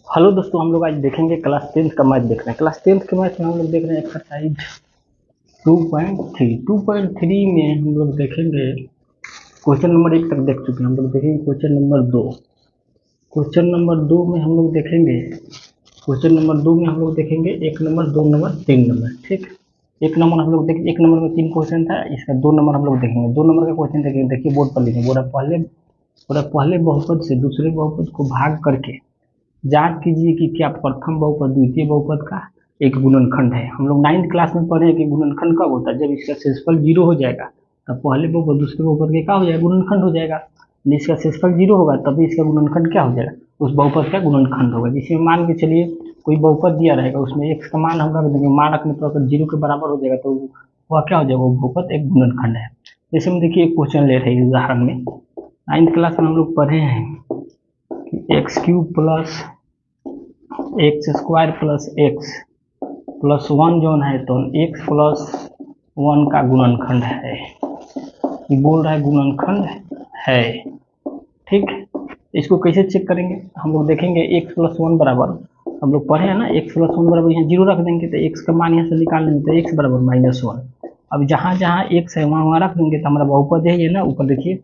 Hello दोस्तों, हम लोग आज देखेंगे क्लास 10th का मैथ देख रहे हैं। क्लास 10th के मैथ में हम लोग देख रहे हैं एक्सरसाइज 2.3 में हम लोग देखेंगे क्वेश्चन नंबर 1 तक देख चुके हैं। हम लोग देखेंगे क्वेश्चन नंबर 2। क्वेश्चन नंबर 2 में हम लोग देखेंगे क्वेश्चन नंबर 2 में हम लोग देखेंगे 1 नंबर, 2 नंबर, 3 नंबर। ठीक, 1 नंबर हम लोग देखेंगे। 1 नंबर में 3 क्वेश्चन था, इसका 2 नंबर हम लोग देखेंगे। 2 नंबर का क्वेश्चन देखेंगे, देखिए बोर्ड पर लिखेंगे। बोला पहले बहुपद से दूसरे बहुपद को भाग करके जांच कीजिए कि क्या प्रथम बहुपद द्वितीय बहुपद का एक गुणनखंड है। हम लोग 9th क्लास में पढ़े कि गुणनखंड कब होता है, जब इसका शेषफल 0 हो जाएगा तब पहले बहुपद दूसरे बहुपद के क्या हो जाएगा, गुणनखंड हो जाएगा। इसका शेषफल 0 होगा तभी इसका गुणनखंड क्या हो जाएगा, उस बहुपद का गुणनखंड होगा। जिसमें मान के चलिए कोई बहुपद दिया रहेगा, उसमें x का मान हम रख देंगे, मान रखने पर अगर 0 के बराबर हो जाएगा तो वह क्या हो जाएगा, वो बहुपद एक गुणनखंड है। जैसे हम देखिए एक क्वेश्चन ले रहे हैं उदाहरण में। 9th क्लास में हम लोग पढ़े हैं कि x³ plus x square plus x plus 1 जो है तो x प्लस 1 का गुणनखंड है। ये बोल रहा है गुणनखंड है। ठीक, इसको कैसे चेक करेंगे, हम लोग देखेंगे x प्लस 1 बराबर, हम लोग पढ़े हैं ना, x प्लस 1 बराबर यहाँ 0 रख देंगे तो x का मान यहाँ से निकाल लेंगे तो x बराबर -1। अब जहाँ जहाँ x है वहाँ रख देंगे तो हमारा बहुपद यही है ना, ऊपर देखिए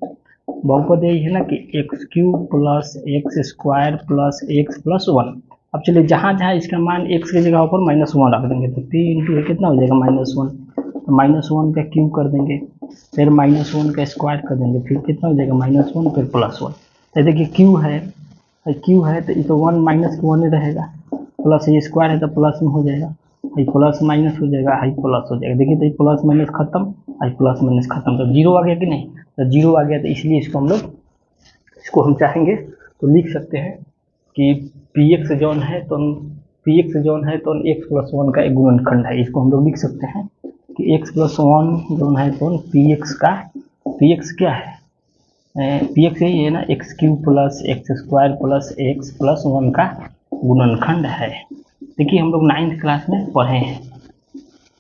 बहुपद यही है ना कि x³ plus x square plus x plus 1। अब चलिए जहाँ जहाँ इसका मान x की जगह पर -1 रख देंगे तो p इंटू कितना हो जाएगा -1, तो -1 का क्यूब कर देंगे, फिर -1 का स्क्वायर कर देंगे, फिर कितना हो जाएगा -1 फिर +1। तो देखिए क्यू है तो ये तो 1 माइनस 1 ही रहेगा, प्लस ये स्क्वायर है तो प्लस में हो जाएगा, ये प्लस माइनस हो जाएगा, हाई प्लस हो जाएगा। देखिए तो ये प्लस माइनस खत्म, हाई प्लस माइनस खत्म, तो 0 आ गया कि नहीं, तो 0 आ गया। तो इसलिए इसको हम चाहेंगे तो लिख सकते हैं कि px जौन है तो x प्लस 1 का एक गुणनखंड है। इसको हम लोग लिख सकते हैं कि x प्लस 1 जौन है तो px क्या है, px यही है ना, x³ plus x square plus x plus 1 का गुणनखंड है। देखिए हम लोग 9th क्लास में पढ़े हैं,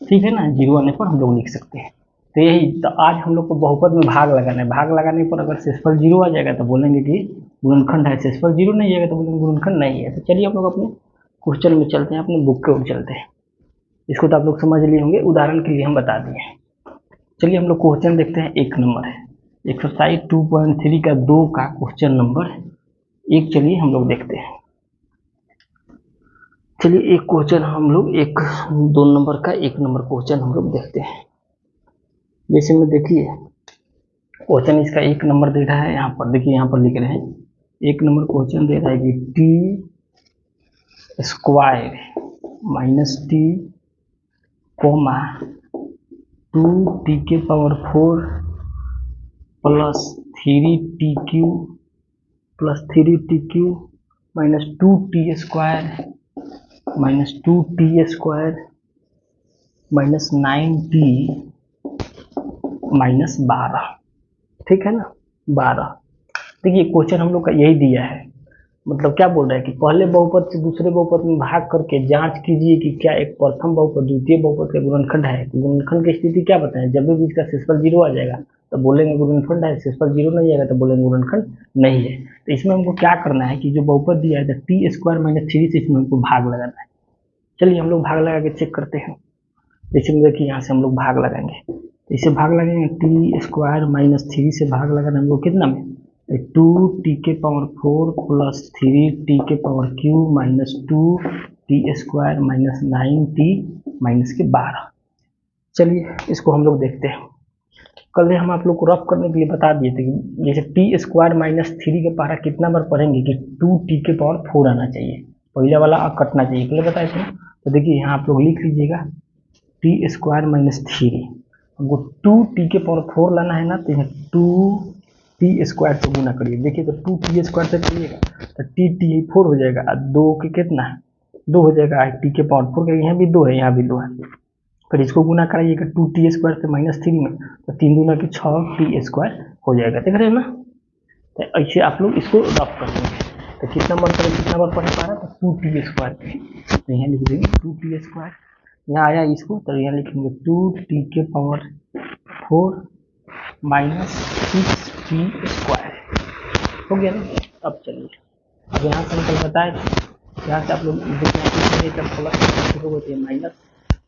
ठीक है ना, 0 आने पर हम लोग लिख सकते हैं। तो यही तो आज हम लोग को बहुपद में भाग लगाना है। भाग लगाने पर अगर शेषफल 0 आ जाएगा तो बोलेंगे कि गुणनखंड है, शेषफल 0 नहीं आएगा तो बोलेंगे गुणनखंड नहीं है। तो चलिए हम लोग अपने क्वेश्चन में चलते हैं, अपने बुक के ओर चलते हैं। इसको तो आप लोग समझ लिए होंगे, उदाहरण के लिए हम बता दिए। चलिए हम लोग क्वेश्चन देखते हैं। 1 नंबर है, एक्सरसाइज 2.3 का 2 का क्वेश्चन नंबर 1। चलिए हम लोग देखते हैं। चलिए एक क्वेश्चन हम लोग 2 नंबर का 1 नंबर क्वेश्चन हम लोग देखते हैं। जैसे में देखिए क्वेश्चन इसका 1 नंबर दे रहा है, यहाँ पर देखिए, यहाँ पर लिख रहे हैं 1 नंबर क्वेश्चन दे रहा है कि t square minus T comma 2t के power 4 plus 3t³ plus 3t³ minus 2t square minus 2t square minus 9t minus 12। ठीक है ना, 12। देखिए क्वेश्चन हम लोग का यही दिया है, मतलब क्या बोल रहा है कि पहले बहुपद से दूसरे बहुपद में भाग करके जांच कीजिए कि क्या एक प्रथम बहुपद द्वितीय बहुपद का गुणनखंड है। गुणनखंड की स्थिति क्या बताएं, जब भी इसका शेषफल 0 आ जाएगा तो बोलेंगे गुणनखंड है, शेषफल 0 नहीं आएगा तो बोलेंगे गुणनखंड नहीं है। तो इसमें हमको क्या करना है कि जो बहुपद दिया है टी स्क्वायर माइनस 3 से इसमें हमको भाग लगाना है। चलिए हम लोग भाग लगा के चेक करते हैं। जैसे देखिए यहाँ से हम लोग भाग लगाएंगे, इसे भाग लगेंगे टी स्क्वायर माइनस 3 से भाग लगाना हमको कितना में, 2t के पावर 4 प्लस 3t के power cube minus 2t square minus 9t minus के 12। चलिए इसको हम लोग देखते हैं। कल हम आप लोग को रफ करने के लिए बता दिए थे कि जैसे टी स्क्वायर माइनस 3 के पारा कितना बार पढ़ेंगे कि 2t के पावर 4 आना चाहिए, पहले वाला कटना चाहिए, पहले बताए थे। तो देखिए यहाँ आप लोग लिख लीजिएगा टी स्क्वायर माइनस 3, हमको 2t के पावर 4 लाना है ना, तो यहाँ 2t स्क्वायर से गुना करिए। देखिए तो 2t स्क्वायर से करिएगा तो t 4 हो जाएगा, 2 के कितना है 2 हो जाएगा, t के पावर 4 का यहाँ भी 2 है, यहाँ भी 2 है। फिर इसको गुना कराइएगा 2t स्क्वायर से -3 में, तो 3 दूना की 6t स्क्वायर हो जाएगा। देख रहे हैं ना, तो ऐसे आप लोग इसको रफ कर देंगे। तो कितना बार पढ़ पा रहा, तो 2t स्क्वायर पे, तो यहाँ लिख देंगे 2t स्क्वायर, यहाँ आया इसको तो यहाँ लिखेंगे 2t के पावर 4 माइनस 6t स्क्वायर हो गया ना। अब चलिए, अब यहाँ से हम कल बताए थे यहाँ से आप लोग देखिए प्लस होती है माइनस,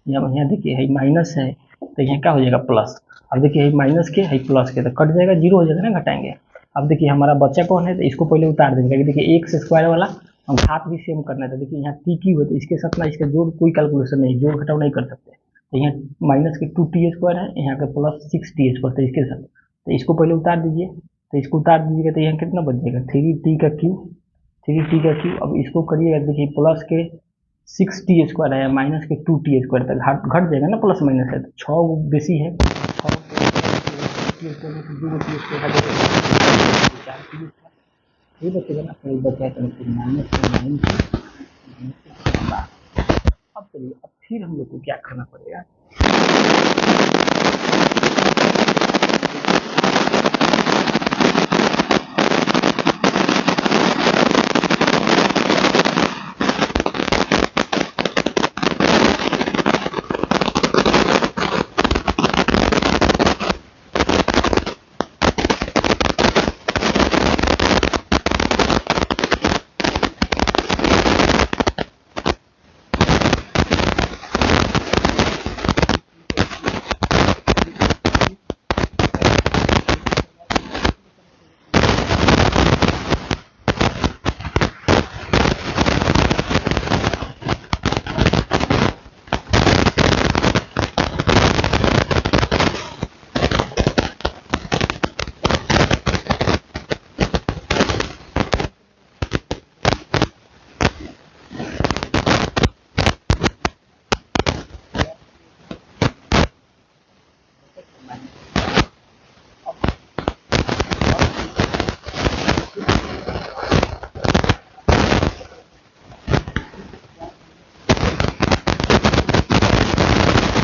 यहाँ देखिए है माइनस है तो यहाँ क्या हो जाएगा प्लस। अब देखिए माइनस के है प्लस के तो कट जाएगा, जीरो हो जाएगा ना, घटाएंगे। अब देखिए हमारा बच्चा कौन है तो इसको पहले उतार देंगे, देखिए एक्स स्क्वायर वाला हम घात भी सेम करना था। देखिए यहाँ टी क्यू है तो इसके साथ ना इसका जोड़ कोई कैलकुलेशन नहीं, जोड़ घटाव नहीं कर सकते। तो यहाँ माइनस के 2t² है, यहाँ का प्लस 6t² है इसके साथ, तो इसको पहले उतार दीजिए। तो इसको उतार दीजिएगा तो यहाँ कितना बच जाएगा 3t का क्यू। अब इसको करिएगा, देखिए प्लस के 6t² है माइनस के 2t² तक घट जाएगा ना, प्लस माइनस है तो 6 बेसी है, 6 बचेगा ना, फिर बचा तो माइनस। अब चलिए अब फिर हम लोग को क्या करना पड़ेगा,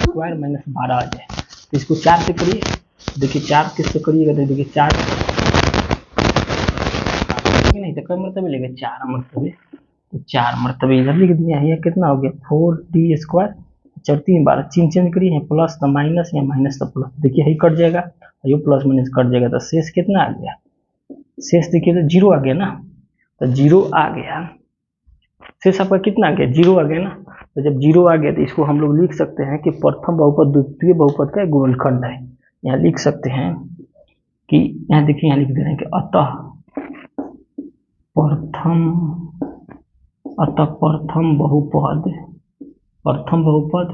स्क्वायर माइनस 12 आ जाए। तो इसको 4 से करिए, देखिए 4 किससे करिएगा तो देखिए 4 नहीं तो कई मरतबे लेगा, 4 मरतबे, तो 4 मरतबे इधर लिख दिया है, कितना हो गया 4t², 4 3 12, चिन्ह चेंज करिए, प्लस तो माइनस या माइनस तो प्लस, देखिए यही कट जाएगा, ये प्लस माइनस कट जाएगा, तो शेष कितना आ गया, शेष देखिए तो जीरो आ गया ना, तो जीरो आ गया, शेष आपका कितना आ गया, जीरो आ गया ना। तो जब जीरो आ गया तो इसको हम लोग लिख सकते हैं कि प्रथम बहुपद द्वितीय बहुपद का गुणनखंड है। यहाँ लिख सकते हैं कि यहाँ देखिए, यहाँ लिख दे रहे हैं कि अतः प्रथम बहुपद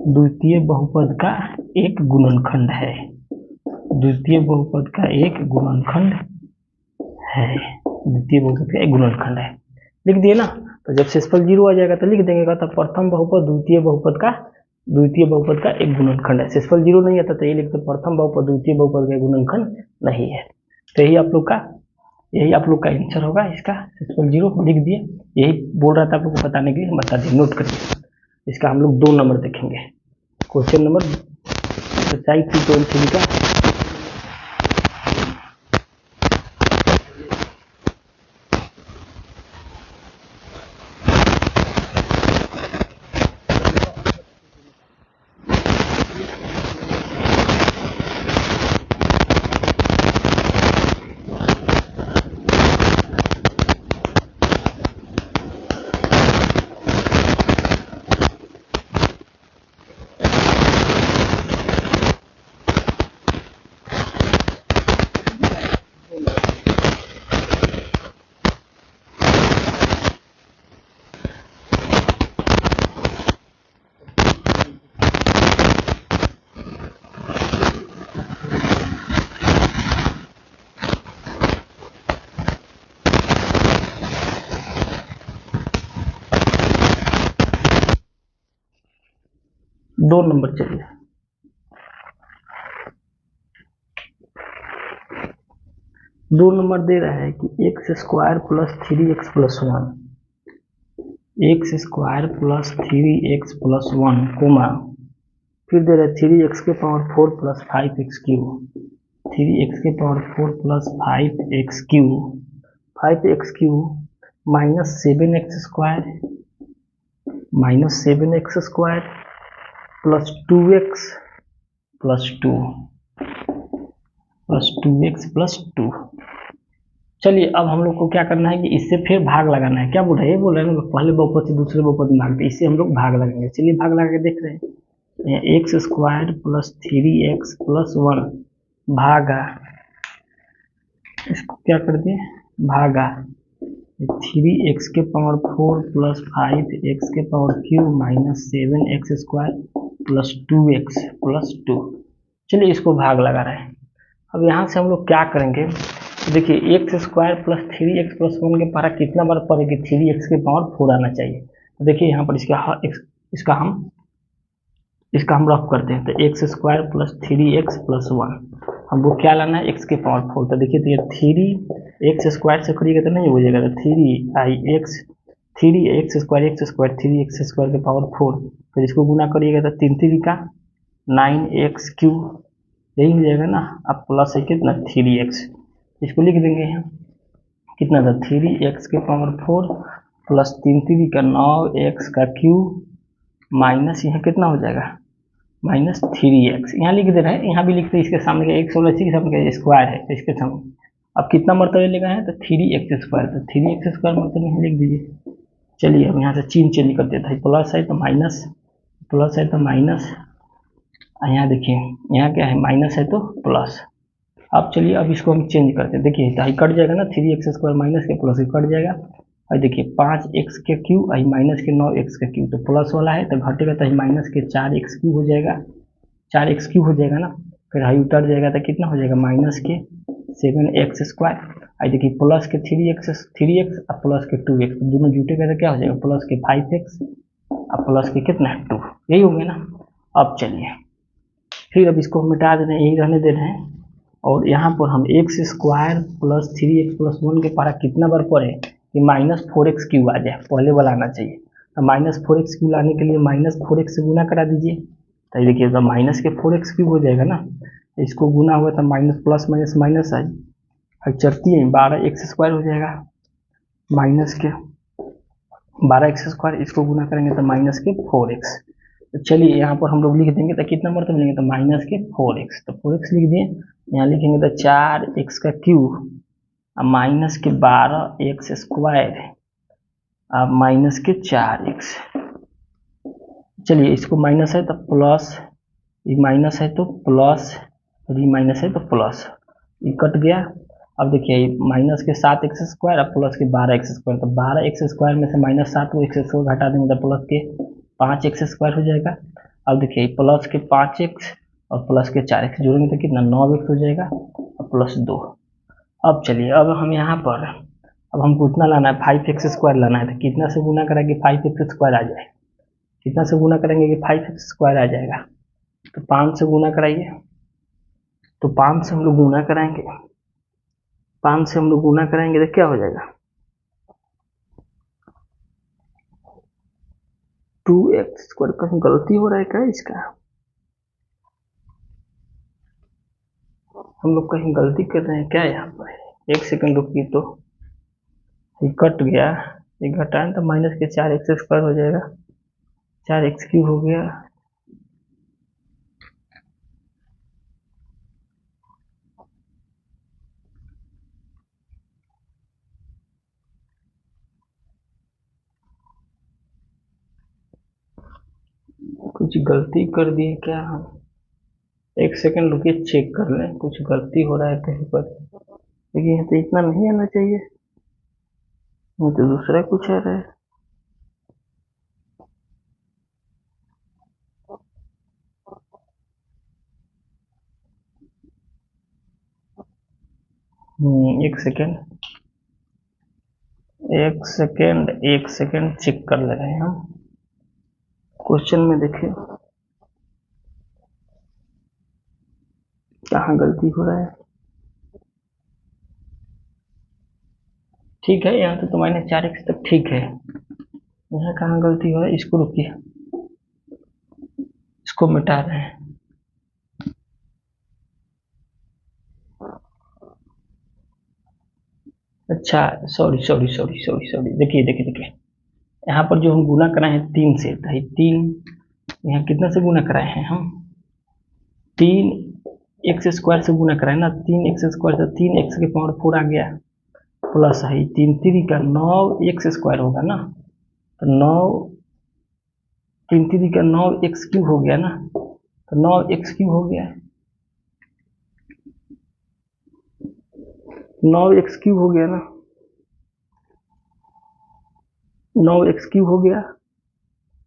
द्वितीय बहुपद का एक गुणनखंड है, द्वितीय बहुपद का एक गुणनखंड है, लिख दिए ना। तो जब शेषफल जीरो आ जाएगा तो लिख देंगे, कहता प्रथम बहुपद द्वितीय बहुपद का एक गुणनखंड है। शेषफल जीरो नहीं आता तो ये लिखते प्रथम बहुपद द्वितीय बहुपद का गुणनखंड नहीं है। तो यही आप लोग का आंसर होगा इसका, शेषफल जीरो लिख दिए। यही बोल रहा था आप लोग को बताने के लिए, बता दिए, नोट करिए। इसका हम लोग 2 नंबर देखेंगे, क्वेश्चन नंबर 2.3 का। 2 नंबर चलिए, दो नंबर दे रहा है कि x² + 3x + 1, कोमा, फिर दे रहा है 3x के पावर 4 + 5x³ 3x के power 4 + 5x³ minus 7x² + 2x + 2 plus 2x plus 2। चलिए अब हम लोग को क्या करना है कि इससे फिर भाग लगाना है। क्या बोल रहे हैं, ये बोल रहे हैं ना, पहले बहुपद से दूसरे बहुपद में भागते, इससे हम लोग भाग लगाएंगे। चलिए भाग लगा के देख रहे हैं। X square plus 3x plus 1 भागा, इसको क्या कर दिए भागा 3x के पावर 4 प्लस 5x के power cube minus 7x square plus 2x plus 2। चलिए इसको भाग लगा रहे हैं। अब यहाँ से हम लोग क्या करेंगे, देखिए x square plus 3x plus 1 के पारा कितना बार पड़ेगी, 3x के पावर 4 आना चाहिए। तो देखिए यहाँ पर इसका हम रफ करते हैं। तो x square plus 3x plus 1 हमको क्या लाना है, x के पावर 4। तो देखिए तो ये 3x स्क्वायर से करिएगा तो नहीं हो जाएगा, तो 3x स्क्वायर 3x स्क्वायर के पावर 4, फिर इसको गुना करिएगा तो 3 3 का 9x क्यूब, यही हो जाएगा ना। अब प्लस है कितना 3x, इसको लिख देंगे यहाँ कितना था 3x के पावर 4 प्लस 3 3 का 9x का क्यूब माइनस यहाँ कितना हो जाएगा माइनस 3x, यहाँ लिख दे रहे हैं, यहाँ भी लिखते हैं, इसके सामने का x होना चाहिए, सामने का स्क्वायर है तो इसके सामने अब कितना मरतबे लेगा है तो 3x स्क्वायर, तो 3x स्क्वायर मरतबे यहाँ लिख दीजिए। चलिए अब यहाँ से चिन्ह चेंज कर देता है, प्लस है तो माइनस, प्लस है तो माइनस, यहाँ देखिए यहाँ क्या है माइनस है तो प्लस। अब चलिए अब इसको हम चेंज करते हैं, देखिए तो कट जाएगा ना, 3x स्क्वायर माइनस के प्लस कट जाएगा, और देखिए 5x के क्यूब आई माइनस के 9x का क्यूब, तो प्लस वाला है तो घटेगा तो माइनस के 4x क्यूब हो जाएगा, 4x क्यूब हो जाएगा ना, फिर हाई उतर जाएगा तो कितना हो जाएगा माइनस के 7x स्क्वायर, आई देखिए प्लस के 3x और प्लस के 2x, तो दोनों जुटेगा तो क्या हो जाएगा प्लस के 5x और प्लस के कितना 2, यही हो गया ना। अब चलिए फिर अब इसको हम मिटा दे रहे हैं, यही रहने दे रहे हैं, और यहाँ पर हम x square plus 3x plus 1 के पारा कितना बार पढ़े कि माइनस 4x क्यूब आ जाए, पहले वाला आना चाहिए। तो माइनस 4x क्यूब लाने के लिए माइनस 4x से गुना करा दीजिए, तो देखिए तो माइनस के 4x क्यूब हो जाएगा ना, इसको गुना हुआ था माइनस प्लस माइनस माइनस आई चढ़ती है 12x स्क्वायर हो जाएगा, माइनस के 12x स्क्वायर, इसको गुना करेंगे तो माइनस के 4x। तो चलिए यहाँ पर हम लोग लिख देंगे तो कितना मरतब लेंगे तो माइनस के 4x, तो 4x लिख दिए, यहाँ लिखेंगे तो 4x का क्यूब माइनस के 12x स्क्वायर माइनस के 4x। चलिए इसको माइनस है तो प्लस, ये माइनस है तो प्लस, और ये माइनस है तो प्लस, ये कट गया। अब देखिए माइनस के 7x स्क्वायर और प्लस के 12x स्क्वायर, तो 12x स्क्वायर में से माइनस 7 को x स्क्वायर घटा देंगे तो प्लस के 5x स्क्वायर हो जाएगा। अब देखिए प्लस के 5x और प्लस के 4x जोड़ेंगे तो कितना 9x हो जाएगा और प्लस 2। अब चलिए अब हम यहाँ पर अब हमको इतना लाना है 5x स्क्वायर लाना है, तो कितना से गुना करेंगे 5x स्क्वायर आ जाए, कितना से गुना करेंगे कि 5x स्क्वायर आ जाएगा, तो 5 से गुना कराइए, तो 5 से हम लोग गुना कराएंगे, 5 से हम लोग गुना कराएंगे तो क्या हो जाएगा 2x स्क्वायर। कहीं गलती हो रहा है क्या इसका, हम लोग कहीं गलती कर रहे हैं क्या यहाँ पर, एक सेकंड रुकिए, तो ये कट गया, ये घटाएं तो माइनस के 4x स्क्वायर हो जाएगा, 4x क्यूब हो गया, कुछ गलती कर दिए क्या हम, एक सेकंड रुकिए चेक कर लें, कुछ गलती हो रहा है कहीं पर, लेकिन यहाँ तो इतना नहीं आना चाहिए, ये तो दूसरा कुछ आ रहा है। एक सेकेंड एक सेकेंड चेक कर ले रहे हैं हम, क्वेश्चन में देखिए कहाँ गलती हो रहा है। ठीक है यहाँ तो माइनस 4x तक ठीक है, यहाँ कहाँ गलती हो रहा है, इसको रुकिए, इसको मिटा रहे हैं। अच्छा सॉरी, देखिए यहाँ पर जो हम गुना कराए हैं 3 से, तो 3 यहाँ कितना से गुना कराए हैं हम 3 एक्स स्क्वायर से गुना कराए ना, 3x² से 3x⁴ आ गया प्लस है 3×3 का 9x² होगा ना, तो 3×3 का 9x³ हो गया ना, तो 9x³ हो गया, 9x³ हो गया ना, 9x³ हो गया,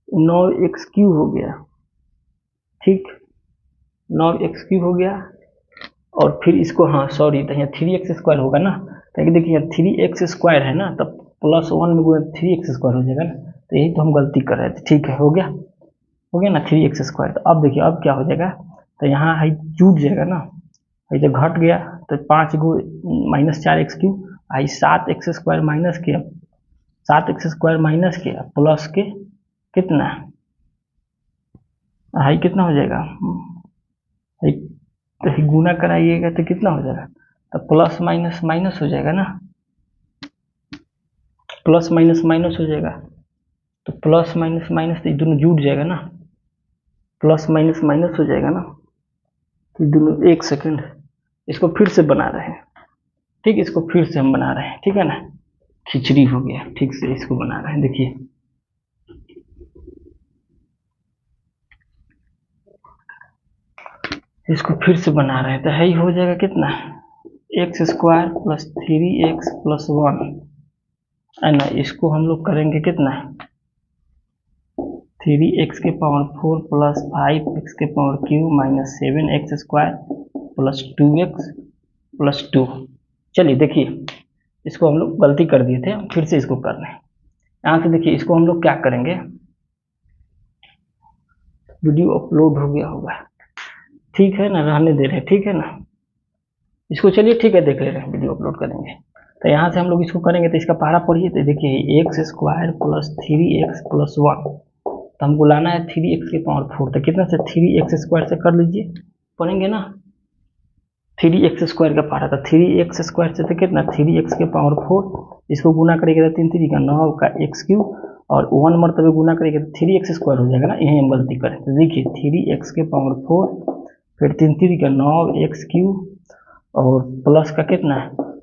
9x³ हो गया, ठीक, 9x³ हो गया। और फिर इसको, हाँ सॉरी, तो यहाँ 3x² होगा ना, तो देखिए 3x² है ना, तब +1 में गुणा 3x² हो जाएगा ना, तो यही तो हम गलती कर रहे थे। ठीक है, हो गया ना 3x²। तो अब देखिए अब क्या हो जाएगा, तो यहाँ है जुट जाएगा ना, ये जब घट गया तो 5 गो -4x³ आई 7x² माइनस के 7x² माइनस के प्लस के कितना हाई कितना हो जाएगा, तो गुना कराइएगा तो कितना हो जाएगा, तो प्लस माइनस माइनस हो जाएगा ना, प्लस माइनस माइनस हो जाएगा, तो प्लस माइनस माइनस तो ये दोनों जुट जाएगा ना, प्लस माइनस माइनस हो जाएगा ना, तो दोनों, एक सेकंड, इसको फिर से बना रहे हैं, ठीक, इसको फिर से हम बना रहे हैं, ठीक है ना, खिचड़ी हो गया, ठीक से इसको बना रहे हैं, देखिए इसको फिर से बना रहे हैं, तो है हो जाएगा कितना, x² + 3x + 1 है ना, इसको हम लोग करेंगे कितना, 3x⁴ + 5x⁴ - 7x² + 2x + 2। चलिए देखिए, इसको हम लोग गलती कर दिए थे, फिर से इसको कर रहे हैं। यहाँ से देखिए इसको हम लोग क्या करेंगे, वीडियो अपलोड हो गया होगा, ठीक है ना, रहने दे रहे हैं, ठीक है ना, इसको चलिए ठीक है देख ले रहे हैं, वीडियो अपलोड करेंगे। तो यहाँ से हम लोग इसको करेंगे, तो इसका पहला पढ़िए, तो देखिए x² + 3x + 1, तो हमको लाना है 3x⁴, तो कितना से 3x² से कर लीजिए, पढ़ेंगे ना, 3x² का पढ़ा था, 3x² से तो कितना 3x⁴, इसको गुना करेंगे तो 3×3 का 9 का x³ और 1 मरतबे गुना करेंगे तो 3x² हो जाएगा ना, यही हम गलती करें, तो देखिए 3x⁴, फिर 3×3 का 9x³ और प्लस का कितना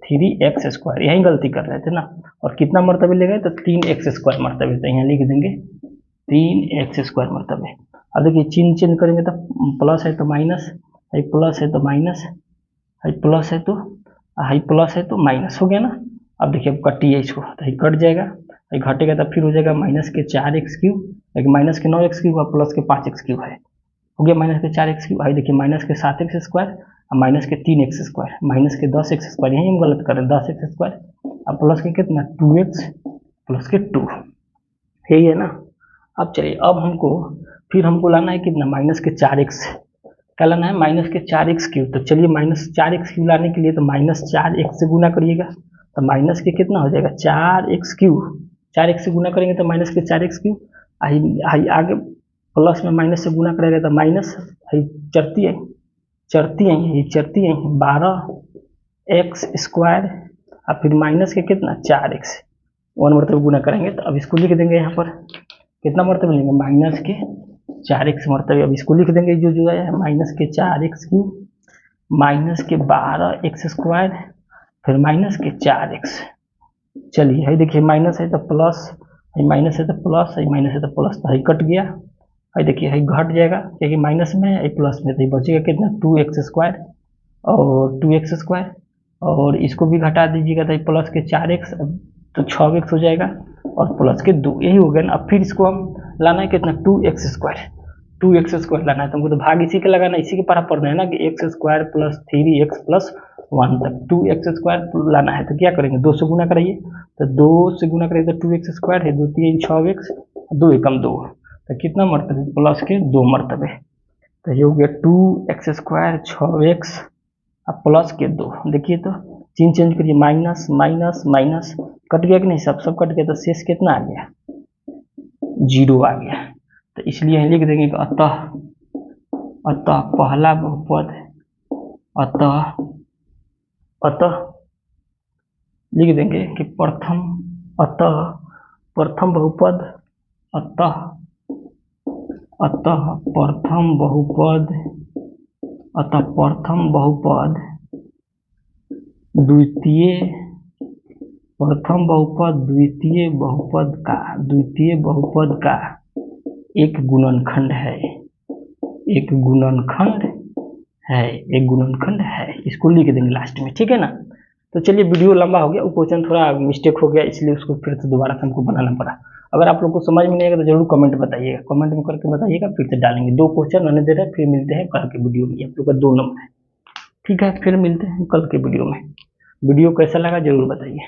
3x², यही गलती कर रहे थे ना, और कितना मरतबे ले गए तो 3x² मरतबे, तो यहाँ लिख देंगे 3x² मरतबे। अब देखिए चिन्ह चेंज करेंगे तो प्लस है तो माइनस, हाई प्लस है तो माइनस, हाई प्लस है तो हाई प्लस है तो माइनस, हो गया ना। अब देखिए अब कटिए इसको, तो ये कट जाएगा, ये घटेगा तो फिर हो जाएगा -4x³, लेकिन -9x³ और प्लस के 5x³ है, हो गया -4x³, आई देखिए -7x² और -3x², -10x², यही हम गलत कर रहे हैं, 10x² और प्लस के कितना 2x प्लस के 2, यही है ना। अब चलिए, अब फिर हमको लाना है कितना -4x, क्या लाना है -4x³, तो चलिए -4x³ लाने के लिए तो -4x से गुना करिएगा, तो माइनस के कितना हो जाएगा 4x³, 4x से गुना करेंगे तो -4x³, आई आगे प्लस में माइनस से गुना करेगा तो माइनस, चरती है 12x² और फिर माइनस के कितना 4x, 1 मरतबे गुना करेंगे, तो अब इसको लिख देंगे यहाँ पर कितना मरतबे लेंगे -4x मरतबे, अब इसको लिख देंगे जो आया है -4x³ -12x², फिर -4x। चलिए है देखिए माइनस है तो प्लस, माइनस है तो प्लस, माइनस है तो प्लस, तो है कट गया, है देखिए है घट जाएगा, क्योंकि माइनस में है प्लस में, तो बचेगा कितना 2x² और 2x², और इसको भी घटा दीजिएगा तो प्लस के 4x, तो 6x हो जाएगा और प्लस के 2, यही हो गया ना। अब फिर इसको हम लाना है कितना 2x² लाना है, तो हमको तो भाग इसी के लगाना, इसी के पारा पढ़ना है ना कि x² + 3x + 1 तक 2x² लाना है, तो क्या करेंगे 2 से गुना कराइए, तो 2 से गुना करेंगे तो 2x² है, 2 3 6x, 2 एकम 2, तो कितना मरतबे प्लस के 2 मरतबे, तो ये हो गया 2x² 6x और प्लस के 2। देखिए तो चिन्ह चेंज करिए, माइनस माइनस माइनस, कट गया कि नहीं, सब कट गया, तो शेष कितना आ गया 0 आ गया, तो इसलिए लिख देंगे कि अतः पहला बहुपद, अतः लिख देंगे कि प्रथम बहुपद, अतः प्रथम बहुपद अतः प्रथम बहुपद द्वितीय बहुपद का एक गुणनखंड है, इसको लिख देंगे लास्ट में, ठीक है ना। तो चलिए वीडियो लंबा हो गया, वो क्वेश्चन थोड़ा मिस्टेक हो गया इसलिए उसको फिर से दोबारा से हमको बनाना पड़ा। अगर आप लोग को समझ में नहीं आएगा तो जरूर कमेंट बताइएगा, कमेंट में करके बताइएगा, फिर से डालेंगे। 2 क्वेश्चन आने दे रहे हैं, फिर मिलते हैं कल के वीडियो में। आप लोग का 2 नंबर है, ठीक है, फिर मिलते हैं कल के वीडियो में। वीडियो कैसा लगा जरूर बताइए।